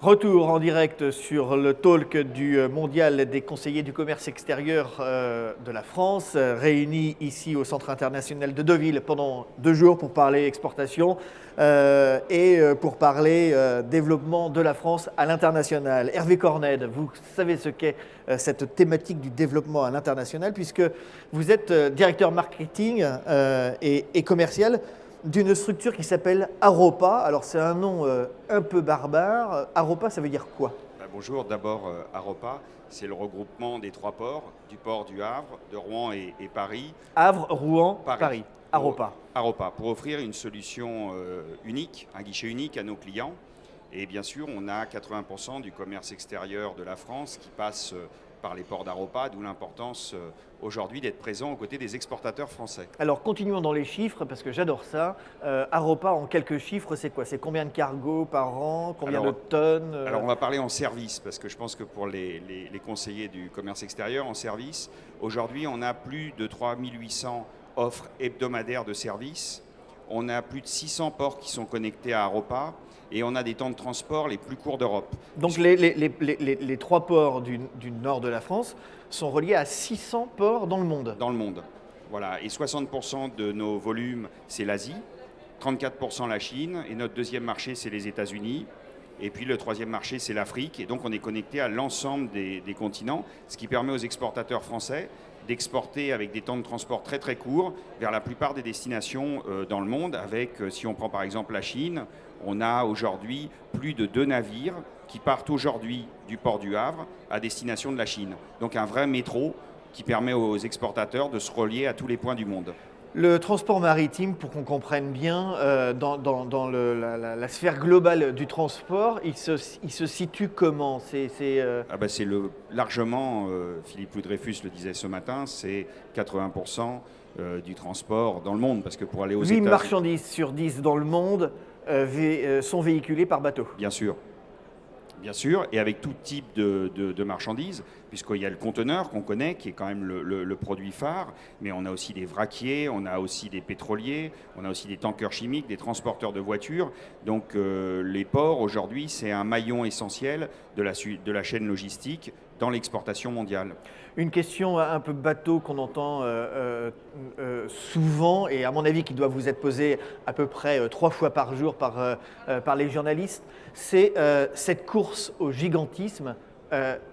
Retour en direct sur le talk du Mondial des conseillers du commerce extérieur de la France, réunis ici au Centre international de Deauville pendant 2 jours pour parler exportation et pour parler développement de la France à l'international. Hervé Corned, vous savez ce qu'est cette thématique du développement à l'international puisque vous êtes directeur marketing et commercial d'une structure qui s'appelle Aropa. Alors c'est un nom un peu barbare. Aropa, ça veut dire quoi? Bonjour, d'abord Aropa, c'est le regroupement des 3 ports, du port du Havre, de Rouen et Paris. Havre, Rouen, Paris. Aropa. Aropa, pour offrir une solution unique, un guichet unique à nos clients. Et bien sûr, on a 80% du commerce extérieur de la France qui passe par les ports d'Aropa, d'où l'importance aujourd'hui d'être présent aux côtés des exportateurs français. Alors continuons dans les chiffres parce que j'adore ça. Aropa en quelques chiffres, c'est quoi? C'est combien de cargos par an? Combien de tonnes? Alors on va parler en service parce que je pense que pour les conseillers du commerce extérieur en service, aujourd'hui on a plus de 3800 offres hebdomadaires de services. On a plus de 600 ports qui sont connectés à Aropa et on a des temps de transport les plus courts d'Europe. Donc les 3 ports du nord de la France sont reliés à 600 ports dans le monde. Dans le monde, voilà. Et 60% de nos volumes, c'est l'Asie, 34% la Chine, et notre deuxième marché, c'est les États-Unis. Et puis le troisième marché, c'est l'Afrique. Et donc on est connecté à l'ensemble des continents, ce qui permet aux exportateurs français d'exporter avec des temps de transport très très courts vers la plupart des destinations dans le monde. Avec, si on prend par exemple la Chine, on a aujourd'hui plus de 2 navires qui partent aujourd'hui du port du Havre à destination de la Chine. Donc un vrai métro qui permet aux exportateurs de se relier à tous les points du monde. Le transport maritime, pour qu'on comprenne bien, dans la sphère globale du transport, il se situe comment? C'est largement, Philippe Loudreyfus le disait ce matin, c'est 80% du transport dans le monde. Parce que pour aller aux États-Unis, 8 marchandises sur 10 dans le monde sont véhiculées par bateau. Bien sûr. Bien sûr, et avec tout type de marchandises, puisqu'il y a le conteneur qu'on connaît, qui est quand même le produit phare, mais on a aussi des vraquiers, on a aussi des pétroliers, on a aussi des tankers chimiques, des transporteurs de voitures. Donc les ports, aujourd'hui, c'est un maillon essentiel de la chaîne logistique dans l'exportation mondiale. Une question un peu bateau qu'on entend souvent, et à mon avis qui doit vous être posée à peu près 3 fois par jour par les journalistes, c'est cette course au gigantisme.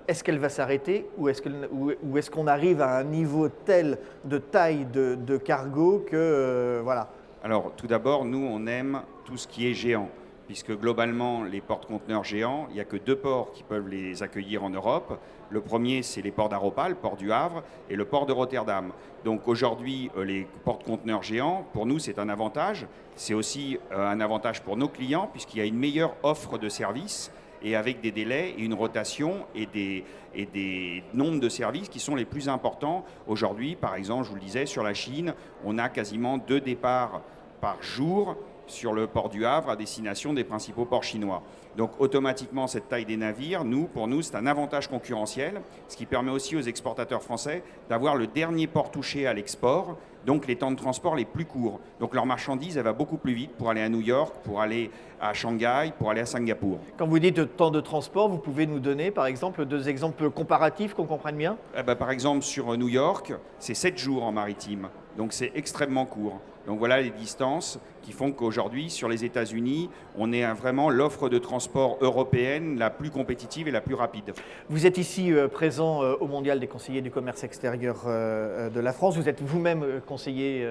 Est-ce qu'elle va s'arrêter ou est-ce qu'on arrive à un niveau tel de taille de cargo que voilà? Alors tout d'abord, nous on aime tout ce qui est géant, puisque globalement, les porte-conteneurs géants, il n'y a que 2 ports qui peuvent les accueillir en Europe. Le premier, c'est les ports d'Aropa, le port du Havre, et le port de Rotterdam. Donc aujourd'hui, les porte-conteneurs géants, pour nous, c'est un avantage. C'est aussi un avantage pour nos clients, puisqu'il y a une meilleure offre de services, et avec des délais et une rotation et des nombres de services qui sont les plus importants. Aujourd'hui, par exemple, je vous le disais, sur la Chine, on a quasiment 2 départs par jour sur le port du Havre à destination des principaux ports chinois. Donc automatiquement, cette taille des navires, pour nous, c'est un avantage concurrentiel, ce qui permet aussi aux exportateurs français d'avoir le dernier port touché à l'export, donc les temps de transport les plus courts. Donc leur marchandise, elle va beaucoup plus vite pour aller à New York, pour aller à Shanghai, pour aller à Singapour. Quand vous dites temps de transport, vous pouvez nous donner par exemple 2 exemples comparatifs qu'on comprenne bien? Par exemple, sur New York, c'est 7 jours en maritime, donc c'est extrêmement court. Donc voilà les distances qui font qu'aujourd'hui, sur les États-Unis, on est vraiment l'offre de transport européenne la plus compétitive et la plus rapide. Vous êtes ici présent au Mondial des conseillers du commerce extérieur de la France. Vous êtes vous-même conseiller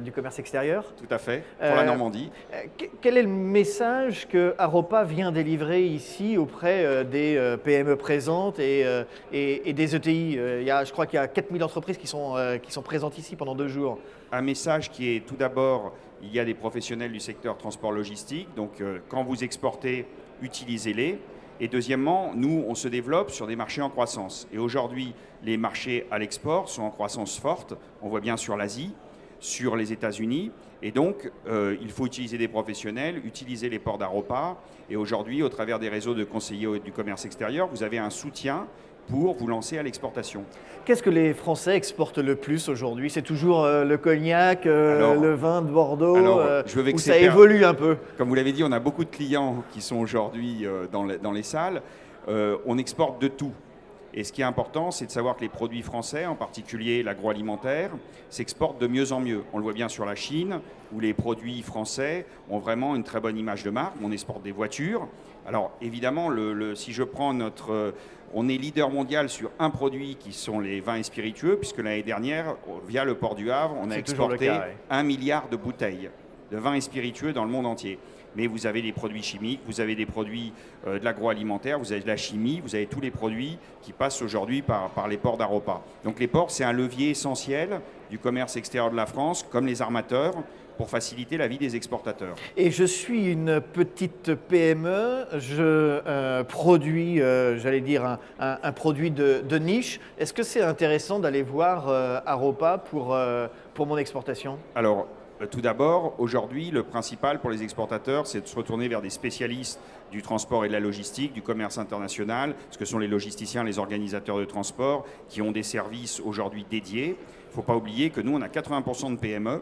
du commerce extérieur? Tout à fait, pour la Normandie. Quel est le message que Aropa vient délivrer ici auprès des PME présentes et des ETI? Je crois qu'il y a 4000 entreprises qui sont présentes ici pendant 2 jours. Un message qui est tout d'abord, il y a des professionnels du secteur transport logistique, donc quand vous exportez, utilisez-les. Et deuxièmement, nous, on se développe sur des marchés en croissance. Et aujourd'hui, les marchés à l'export sont en croissance forte. On voit bien sur l'Asie, sur les États-Unis. Et donc, il faut utiliser des professionnels, utiliser les ports d'Aropa. Et aujourd'hui, au travers des réseaux de conseillers du commerce extérieur, vous avez un soutien pour vous lancer à l'exportation. Qu'est-ce que les Français exportent le plus aujourd'hui? C'est toujours le cognac, le vin de Bordeaux, ou ça évolue un peu? Comme vous l'avez dit, on a beaucoup de clients qui sont aujourd'hui dans les salles. On exporte de tout. Et ce qui est important, c'est de savoir que les produits français, en particulier l'agroalimentaire, s'exportent de mieux en mieux. On le voit bien sur la Chine, où les produits français ont vraiment une très bonne image de marque. On exporte des voitures. Alors évidemment, si je prends on est leader mondial sur un produit qui sont les vins et spiritueux, puisque l'année dernière, via le port du Havre, on a exporté 1 milliard de bouteilles de vins et spiritueux dans le monde entier. Mais vous avez des produits chimiques, vous avez des produits de l'agroalimentaire, vous avez de la chimie, vous avez tous les produits qui passent aujourd'hui par les ports d'Aropa. Donc les ports, c'est un levier essentiel du commerce extérieur de la France, comme les armateurs, pour faciliter la vie des exportateurs. Et je suis une petite PME, je produis, j'allais dire, un produit de niche. Est-ce que c'est intéressant d'aller voir Aropa pour mon exportation? Alors, tout d'abord, aujourd'hui, le principal pour les exportateurs, c'est de se retourner vers des spécialistes du transport et de la logistique, du commerce international, ce que sont les logisticiens, les organisateurs de transport, qui ont des services aujourd'hui dédiés. Il ne faut pas oublier que nous, on a 80% de PME.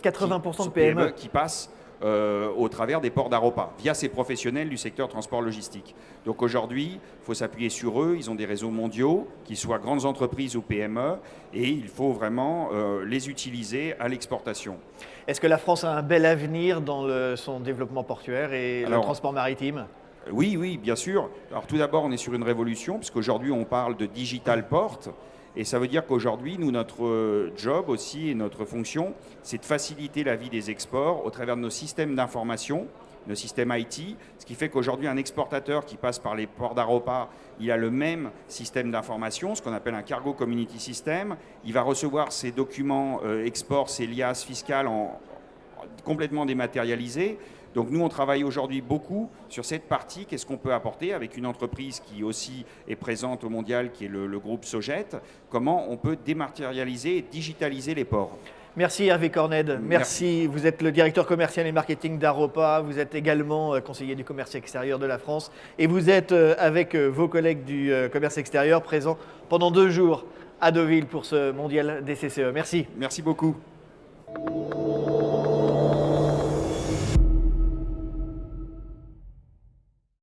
80% de PME qui passent au travers des ports d'Aropa, via ces professionnels du secteur transport logistique. Donc aujourd'hui, il faut s'appuyer sur eux. Ils ont des réseaux mondiaux, qu'ils soient grandes entreprises ou PME, et il faut vraiment les utiliser à l'exportation. Est-ce que la France a un bel avenir dans son développement portuaire et le transport maritime? Oui, bien sûr. Alors tout d'abord, on est sur une révolution, puisqu'aujourd'hui, on parle de digital port. Et ça veut dire qu'aujourd'hui, nous, notre job aussi et notre fonction, c'est de faciliter la vie des exports au travers de nos systèmes d'information, nos systèmes IT, ce qui fait qu'aujourd'hui, un exportateur qui passe par les ports d'Aropa, il a le même système d'information, ce qu'on appelle un Cargo Community System. Il va recevoir ses documents export, ses liasses fiscales complètement dématérialisés. Donc nous, on travaille aujourd'hui beaucoup sur cette partie, qu'est-ce qu'on peut apporter avec une entreprise qui aussi est présente au mondial, qui est le groupe Soget, comment on peut dématérialiser et digitaliser les ports. Merci Hervé Corned, merci. Vous êtes le directeur commercial et marketing d'Aropa, vous êtes également conseiller du commerce extérieur de la France et vous êtes avec vos collègues du commerce extérieur présents pendant 2 jours à Deauville pour ce mondial des CCE. Merci. Merci beaucoup.